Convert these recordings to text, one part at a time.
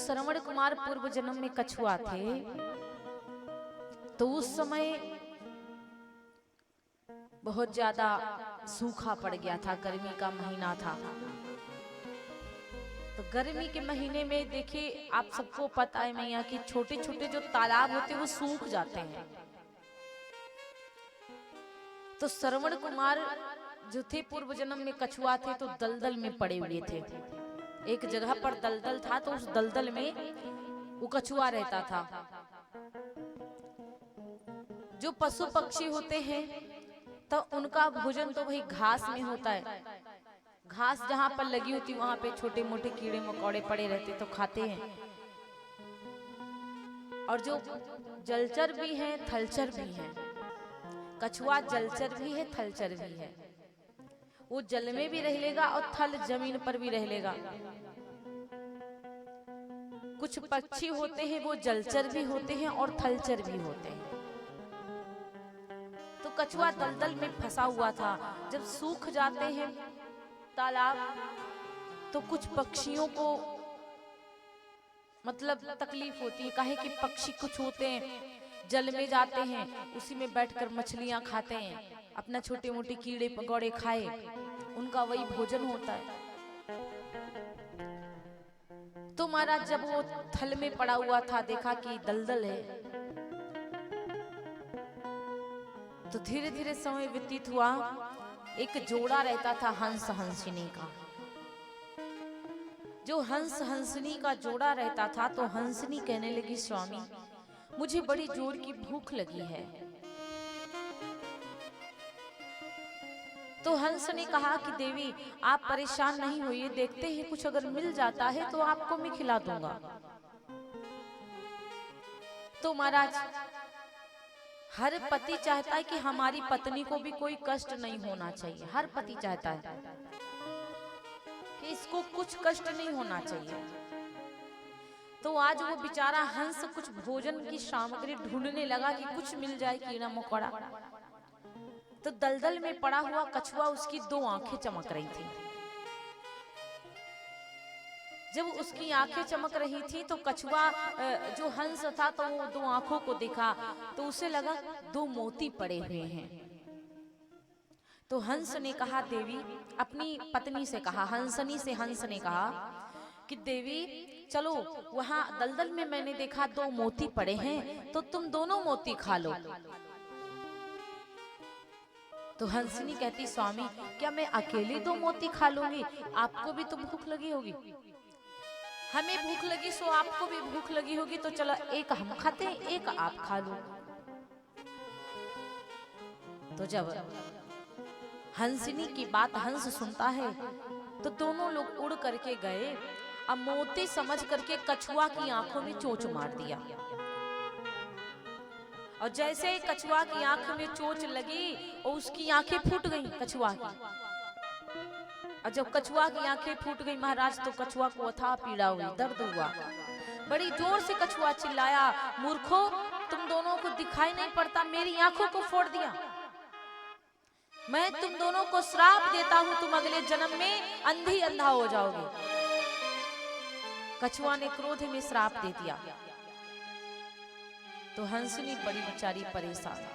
श्रवण कुमार पूर्व जन्म में कछुआ थे, तो उस समय बहुत ज्यादा सूखा पड़ गया था, गर्मी का महीना था। तो गर्मी के महीने में देखिए आप सबको पता है मैया कि छोटे छोटे जो तालाब होते हैं वो सूख जाते हैं। तो श्रवण कुमार जो थे पूर्व जन्म में कछुआ थे, तो दलदल में पड़े हुए थे। एक जगह पर दलदल था, तो उस दलदल में वो कछुआ रहता था। जो पशु पक्षी होते हैं तो उनका भोजन तो वही घास में होता है। घास जहां पर लगी होती वहां पे छोटे मोटे कीड़े मकोड़े पड़े रहते तो खाते हैं। और जो जलचर भी हैं थलचर भी हैं। कछुआ जलचर भी है थलचर भी है। वो जल में भी रह लेगा और थल जमीन पर भी रह लेगा। कुछ पक्षी होते हैं वो जलचर भी होते हैं और थलचर भी होते हैं। तो कछुआ दलदल में फंसा हुआ था। जब सूख जाते हैं तालाब तो कुछ पक्षियों को मतलब तकलीफ होती है। काहे कि पक्षी कुछ होते हैं जल में जाते हैं, उसी में बैठकर मछलियां खाते हैं, अपना छोटे मोटे कीड़े पकौड़े खाए, उनका वही भोजन होता है। तो महाराज जब वो थल में पड़ा हुआ था, देखा कि दलदल है, तो धीरे धीरे समय व्यतीत हुआ। एक जोड़ा रहता था हंस हंसिनी का। जो हंस हंसिनी का जोड़ा रहता था, तो हंसिनी कहने लगी स्वामी मुझे बड़ी जोर की भूख लगी है। तो हंस ने कहा कि देवी आप परेशान नहीं होइए, देखते हैं कुछ अगर मिल जाता है तो आपको मैं खिला दूंगा। तो महाराज हर पति चाहता है कि हमारी पत्नी को भी कोई कष्ट नहीं होना चाहिए। हर पति चाहता है कि इसको कुछ कष्ट नहीं होना चाहिए। तो आज वो बेचारा हंस कुछ भोजन की सामग्री ढूंढने लगा कि कुछ मिल जाए कीड़ा मकोड़ा। तो दलदल में पड़ा हुआ कछुआ, उसकी दो आंखें चमक रही थी। जब उसकी आंखें चमक रही थी तो कछुआ जो हंस था तो वो दो आंखों को देखा, तो उसे लगा दो मोती पड़े हुए हैं। तो हंस ने कहा देवी, अपनी पत्नी से कहा, हंसनी से हंस ने कहा कि देवी चलो वहां दलदल में मैंने देखा दो मोती पड़े हैं, तो तुम दोनों मोती खा लो। तो हंसनी कहती स्वामी क्या मैं अकेली दो मोती खा लूंगी? आपको भी तो भूख लगी होगी। हमें भूख लगी सो आपको भी भूख लगी होगी, तो चलो एक हम खाते हैं एक आप खा लो। तो जब हंसिनी की बात हंस सुनता है तो दोनों लोग उड़ करके गए। अब मोती समझ करके कछुआ की आंखों में चोंच मार दिया। और जैसे ही कछुआ की आंख में चोंच लगी और उसकी आंखें फूट गईं कछुआ की। और जब कछुआ की आंखें फूट गई महाराज, तो कछुआ को अथाह पीड़ा हुई, दर्द हुआ। बड़ी जोर से कछुआ चिल्लाया, मूर्खों तुम दोनों को दिखाई नहीं पड़ता, मेरी आंखों को फोड़ दिया। मैं तुम दोनों को श्राप देता हूं, तुम अगले जन्म में अंधी अंधा हो जाओगे। कछुआ ने क्रोध में श्राप दे दिया। तो हंसनी बड़ी बेचारी परेशान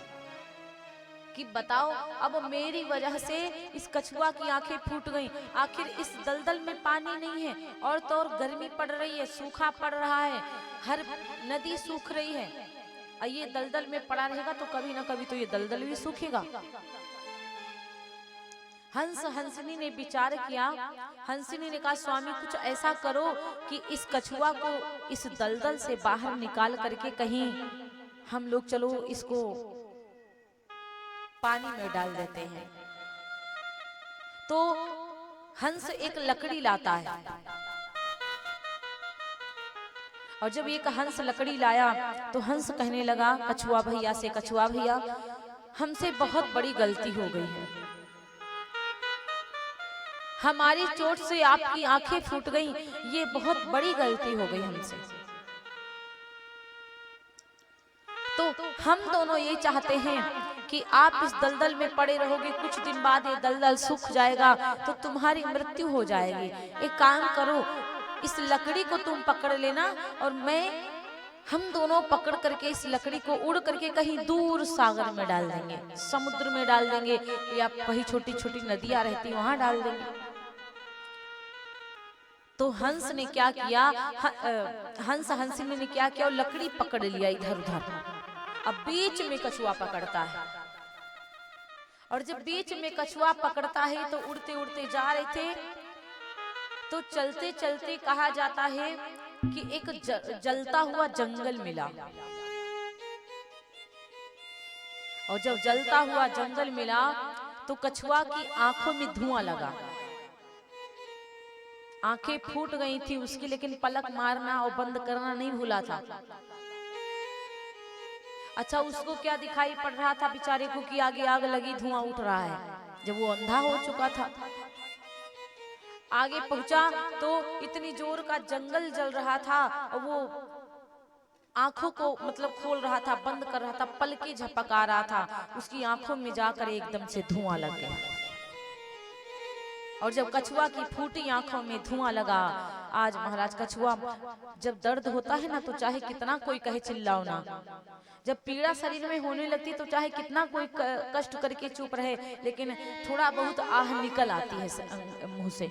कि बताओ अब मेरी वजह से इस कछुआ की आंखें फूट गईं। आखिर इस दलदल में पानी नहीं है और तो और गर्मी पड़ रही है, सूखा पड़ रहा है, हर नदी सूख रही है। और ये दलदल में पड़ा रहेगा तो कभी ना कभी तो ये दलदल भी सूखेगा। हंसनी ने विचार किया। हंसनी ने कहा स्वामी कुछ ऐसा करो कि इस कछुआ को इस दलदल से बाहर निकाल करके कहीं हम लोग चलो इसको पानी में डाल देते हैं। तो हंस एक लकड़ी लाता है और जब एक हंस लकड़ी लाया तो हंस कहने लगा कछुआ भैया से, कछुआ भैया हमसे बहुत बड़ी गलती हो गई है, हमारी चोट से आपकी आंखें फूट गईं, ये बहुत बड़ी गलती हो गई हमसे। तो हम दोनों ये चाहते हैं कि आप इस दलदल में पड़े रहोगे, कुछ दिन बाद ये दलदल सूख जाएगा तो तुम्हारी मृत्यु हो जाएगी। एक काम करो इस लकड़ी को तुम पकड़ लेना और हम दोनों पकड़ करके इस लकड़ी को उड़ करके कहीं दूर सागर में डाल देंगे, समुद्र में डाल देंगे, या कहीं छोटी छोटी नदियां रहती वहां डाल देंगे। तो हंस ने क्या किया, हंस हंसिनी ने क्या किया, लकड़ी पकड़ लिया इधर उधर। अब बीच में कछुआ पकड़ता है, और जब बीच में कछुआ पकड़ता है तो उड़ते उड़ते जा रहे थे, तो चलते चलते कहा जाता है कि एक जलता हुआ जंगल मिला। और जब जलता हुआ जंगल मिला तो कछुआ की आंखों में धुआं लगा, आंखें फूट गई थी उसकी, लेकिन पलक मारना और बंद करना नहीं भूला था। अच्छा, उसको क्या दिखाई पड़ रहा था बेचारे को कि आगे आग लगी, धुआं उठ रहा है। जब वो अंधा हो चुका था, आगे पहुंचा तो इतनी जोर का जंगल जल रहा था, और वो आंखों को मतलब खोल रहा था, बंद कर रहा था, पलके झपका रहा था, उसकी आंखों में जाकर एकदम से धुआं लग गया। और जब कछुआ की फूटी आंखों में धुआं लगा, आज महाराज कछुआ जब दर्द होता है ना तो चाहे कितना कोई कहे चिल्लाओ ना, जब पीड़ा शरीर में होने लगती तो चाहे कितना कोई कष्ट करके चुप रहे, लेकिन थोड़ा बहुत आह निकल आती है मुंह से।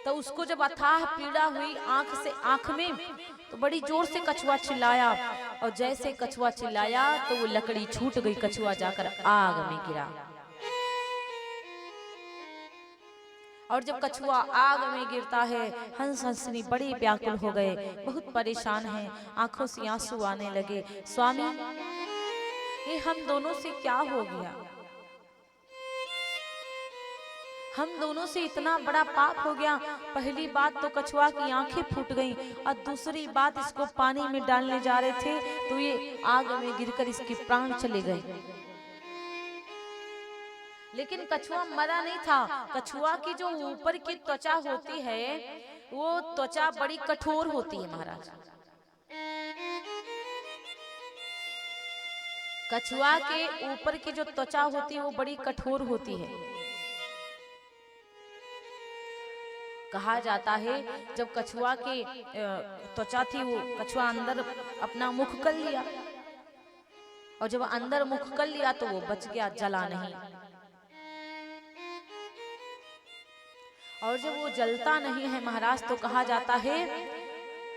तो उसको जब अथाह पीड़ा हुई आंख से आंख में, तो बड़ी जोर से कछुआ चिल्लाया, और जैसे कछुआ चिल्लाया तो वो लकड़ी छूट गई, कछुआ जाकर आग में गिरा। और जब कछुआ आग में गिरता है, हंस हंसनी बड़ी व्याकुल हो गए, बहुत परेशान हैं, आंखों से आंसू आने लगे। स्वामी, ये हम दोनों से क्या हो गया? हम दोनों से इतना बड़ा पाप हो गया। पहली बात तो कछुआ की आंखें फूट गईं, और दूसरी बात इसको पानी में डालने जा रहे थे तो ये आग में गिरकर इसके प्राण चले गए। लेकिन कछुआ मरा नहीं था। कछुआ की जो ऊपर की त्वचा होती है वो त्वचा बड़ी कठोर होती है महाराज। कछुआ के ऊपर की जो त्वचा होती है वो बड़ी कठोर होती है। कहा जाता है जब कछुआ के त्वचा थी, वो कछुआ अंदर अपना मुख कर लिया, और जब अंदर मुख कर लिया तो वो बच गया, जला नहीं। और जब वो जलता नहीं है महाराज, तो कहा जाता है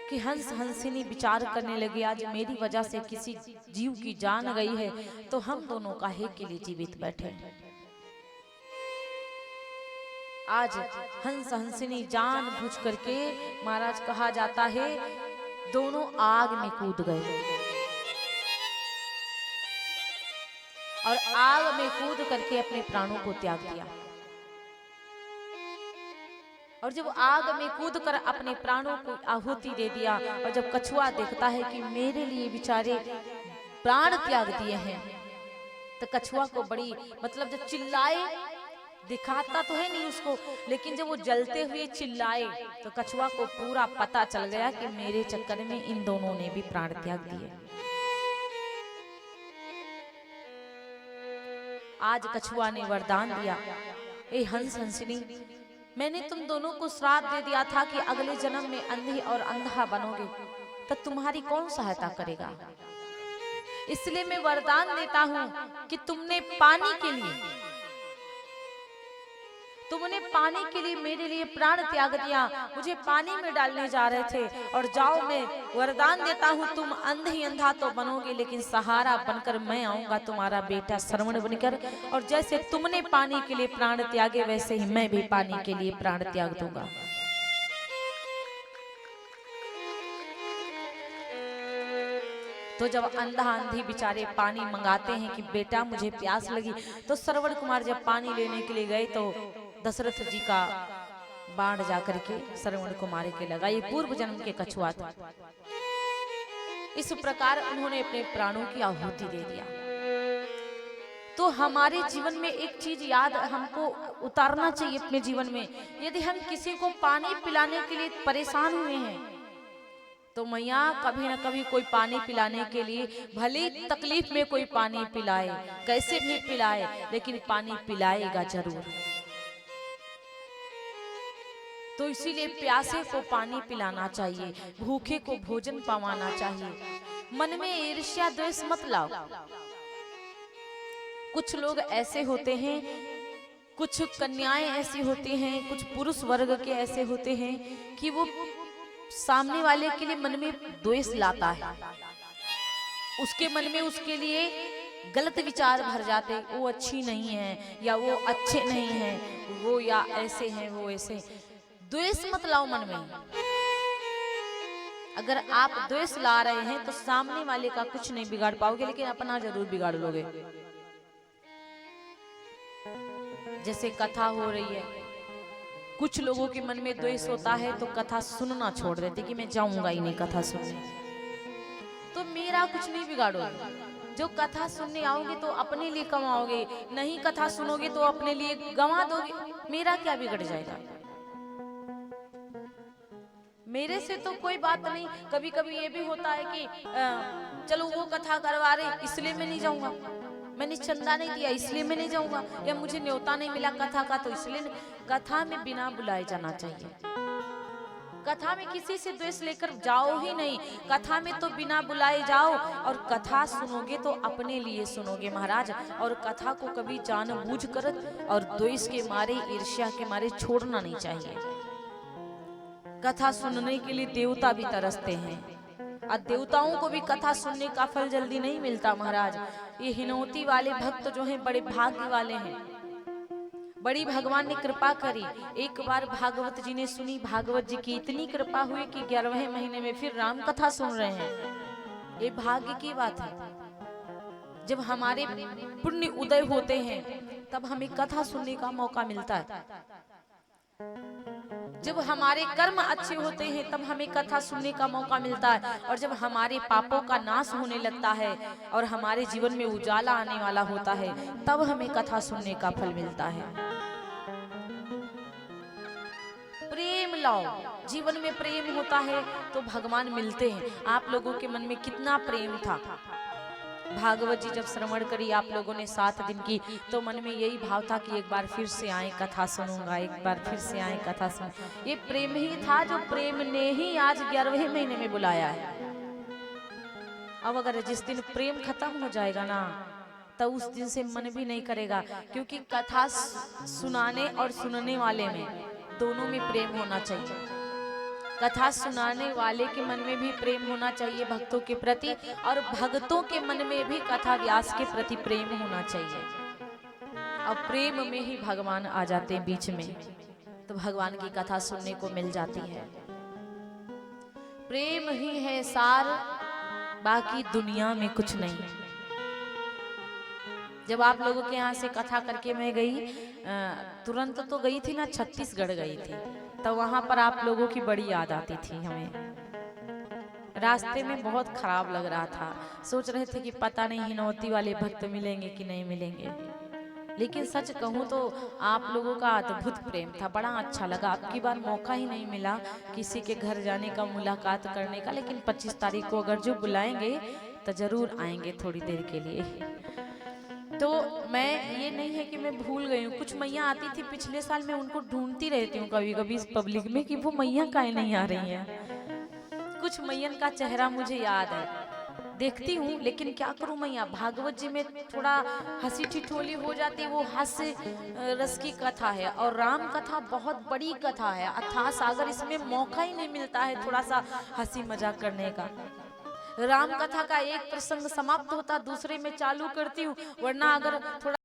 कि हंस हंसिनी विचार करने लगे, आज मेरी वजह से किसी जीव की जान गई है, तो हम दोनों काहे के लिए जीवित बैठे। आज हंस हंसिनी जान बुझ करके महाराज कहा जाता है दोनों आग में कूद गए, और आग में कूद करके अपने प्राणों को त्याग दिया। और जब आग में कूदकर अपने प्राणों को आहुति दे दिया, और जब कछुआ देखता है कि मेरे लिए बेचारे प्राण त्याग दिए हैं, तो कछुआ को बड़ी मतलब जब चिल्लाए, दिखाता तो है नहीं उसको, लेकिन जब वो जलते हुए चिल्लाए तो कछुआ को पूरा पता चल गया कि मेरे चक्कर में इन दोनों ने भी प्राण त्याग दिए। आज कछुआ ने वरदान दिया, ए हंस हंसिनी, मैंने तुम दोनों को श्राप दे दिया था कि अगले जन्म में अंधे और अंधा बनोगे, तो तुम्हारी कौन सहायता करेगा। इसलिए मैं वरदान देता हूं कि तुमने पानी के लिए मेरे लिए प्राण त्याग दिया, मुझे पानी में डालने जा रहे थे, और जाओ मैं वरदान देता हूँ तुम अंधे ही अंधा तो बनोगे, लेकिन सहारा बनकर मैं आऊंगा तुम्हारा बेटा श्रवण बनकर, और जैसे तुमने पानी के लिए प्राण त्यागे वैसे ही मैं भी पानी के लिए प्राण त्याग दूंगा। तो जब अंधा अंधी बेचारे पानी मंगाते हैं कि बेटा मुझे प्यास लगी, तो श्रवण कुमार जब पानी लेने के लिए गए तो दशरथ जी का बाण जाकर के श्रवण कुमार के लगा। ये पूर्व जन्म के कछुआ था। इस प्रकार उन्होंने अपने प्राणों की आहुति दे दिया। तो हमारे जीवन में एक चीज याद हमको उतारना चाहिए अपने जीवन में, यदि हम किसी को पानी पिलाने के लिए परेशान हुए हैं तो मैया कभी ना कभी कोई पानी पिलाने के लिए, भले तकलीफ में कोई पानी पिलाए, कैसे भी पिलाए, लेकिन पानी पिलाएगा जरूर। तो इसीलिए प्यासे को पानी पिलाना चाहिए, भूखे को भोजन पावाना चाहिए। मन में ईर्ष्या द्वेष मत लाओ। कुछ लोग ऐसे होते हैं, कुछ कन्याएं ऐसी होती हैं, कुछ पुरुष वर्ग के ऐसे होते हैं कि वो सामने वाले के लिए मन में द्वेष लाता है, उसके मन में उसके लिए गलत विचार भर जाते, वो अच्छी नहीं है या वो अच्छे नहीं हैं, वो या ऐसे हैं वो ऐसे। द्वेष मत लाओ मन में। अगर आप द्वेष ला रहे हैं तो सामने वाले का कुछ नहीं बिगाड़ पाओगे, लेकिन अपना जरूर बिगाड़ लोगे। जैसे कथा हो रही है, कुछ लोगों के मन में द्वेष होता है तो कथा सुनना छोड़ देते कि मैं जाऊंगा ही नहीं कथा सुनने, तो मेरा कुछ नहीं बिगाड़ोगे। जो कथा सुनने आओगे तो अपने लिए कमाओगे, नहीं कथा सुनोगे तो अपने लिए गंवा दोगे, मेरा क्या बिगड़ जाएगा। मेरे से तो कोई बात नहीं। कभी कभी ये भी होता है कि चलो वो कथा करवा रहे इसलिए मैं नहीं जाऊंगा, मैंने चंदा नहीं दिया इसलिए मैं नहीं जाऊंगा, या मुझे न्योता नहीं मिला कथा का तो इसलिए नहीं। कथा में बिना बुलाए जाना चाहिए। कथा में किसी से द्वेष लेकर जाओ ही नहीं, कथा में तो बिना बुलाए जाओ, और कथा सुनोगे तो अपने लिए सुनोगे महाराज। और कथा को कभी जानबूझकर और द्वेष के मारे, ईर्ष्या के मारे छोड़ना नहीं चाहिए। कथा सुनने के लिए देवता भी तरसते हैं, और देवताओं को भी कथा सुनने का फल जल्दी नहीं मिलता महाराज। ये हिनौती वाले भक्त जो हैं बड़े भाग्य वाले हैं, बड़ी भगवान ने कृपा करी। एक बार भागवत जी ने सुनी, भागवत जी की इतनी कृपा हुई कि 11वें महीने में फिर राम कथा सुन रहे हैं। ये भाग्य की बात है। जब हमारे पुण्य उदय होते हैं तब हमें कथा सुनने का मौका मिलता है। जब हमारे कर्म अच्छे होते हैं तब हमें कथा सुनने का मौका मिलता है, और जब हमारे पापों का नाश होने लगता है और हमारे जीवन में उजाला आने वाला होता है तब हमें कथा सुनने का फल मिलता है। प्रेम लाओ, जीवन में प्रेम होता है तो भगवान मिलते हैं। आप लोगों के मन में कितना प्रेम था। भागवत जी जब श्रवण करी आप लोगों ने 7 दिन की, तो मन में यही भाव था कि एक बार फिर से आए कथा सुनूंगा, एक बार फिर से आए कथा सुन। ये प्रेम ही था जो प्रेम ने ही आज 11वें महीने में बुलाया है। अब अगर जिस दिन प्रेम खत्म हो जाएगा ना, तो उस दिन से मन भी नहीं करेगा, क्योंकि कथा सुनाने और सुनने वाले में दोनों में प्रेम होना चाहिए। कथा सुनाने वाले के मन में भी प्रेम होना चाहिए भक्तों के प्रति, और भक्तों के मन में भी कथा व्यास के प्रति प्रेम होना चाहिए। और प्रेम में ही भगवान आ जाते हैं बीच में, तो भगवान की कथा सुनने को मिल जाती है। प्रेम ही है सार, बाकी दुनिया में कुछ नहीं। जब आप लोगों के यहाँ से कथा करके मैं गई, तुरंत तो गई थी ना, छत्तीसगढ़ गई थी, तो वहां पर आप लोगों की बड़ी याद आती थी हमें। रास्ते में बहुत खराब लग रहा था, सोच रहे थे कि पता नहीं हिनौती वाले भक्त मिलेंगे कि नहीं मिलेंगे। लेकिन सच कहूँ तो आप लोगों का अद्भुत प्रेम था, बड़ा अच्छा लगा। अब की बार मौका ही नहीं मिला किसी के घर जाने का, मुलाकात करने का, लेकिन 25 तारीख को अगर जो बुलाएंगे तो जरूर आएंगे थोड़ी देर के लिए। तो मैं ये नहीं है कि मैं भूल गई हूँ, कुछ मैया आती थी पिछले साल, मैं उनको ढूंढती रहती हूँ कभी कभी इस पब्लिक में कि वो मैया काहे नहीं आ रही हैं। कुछ मैयन का चेहरा मुझे याद है, देखती हूँ, लेकिन क्या करूँ मैया, भागवत जी में थोड़ा हंसी ठिठोली हो जाती है। वो हास्य रस की कथा है, और राम कथा बहुत बड़ी कथा है, अथाह सागर, इसमें मौका ही नहीं मिलता है थोड़ा सा हंसी मजाक करने का। राम कथा का एक प्रसंग समाप्त होता दूसरे में चालू करती हूँ, वरना अगर थोड़ा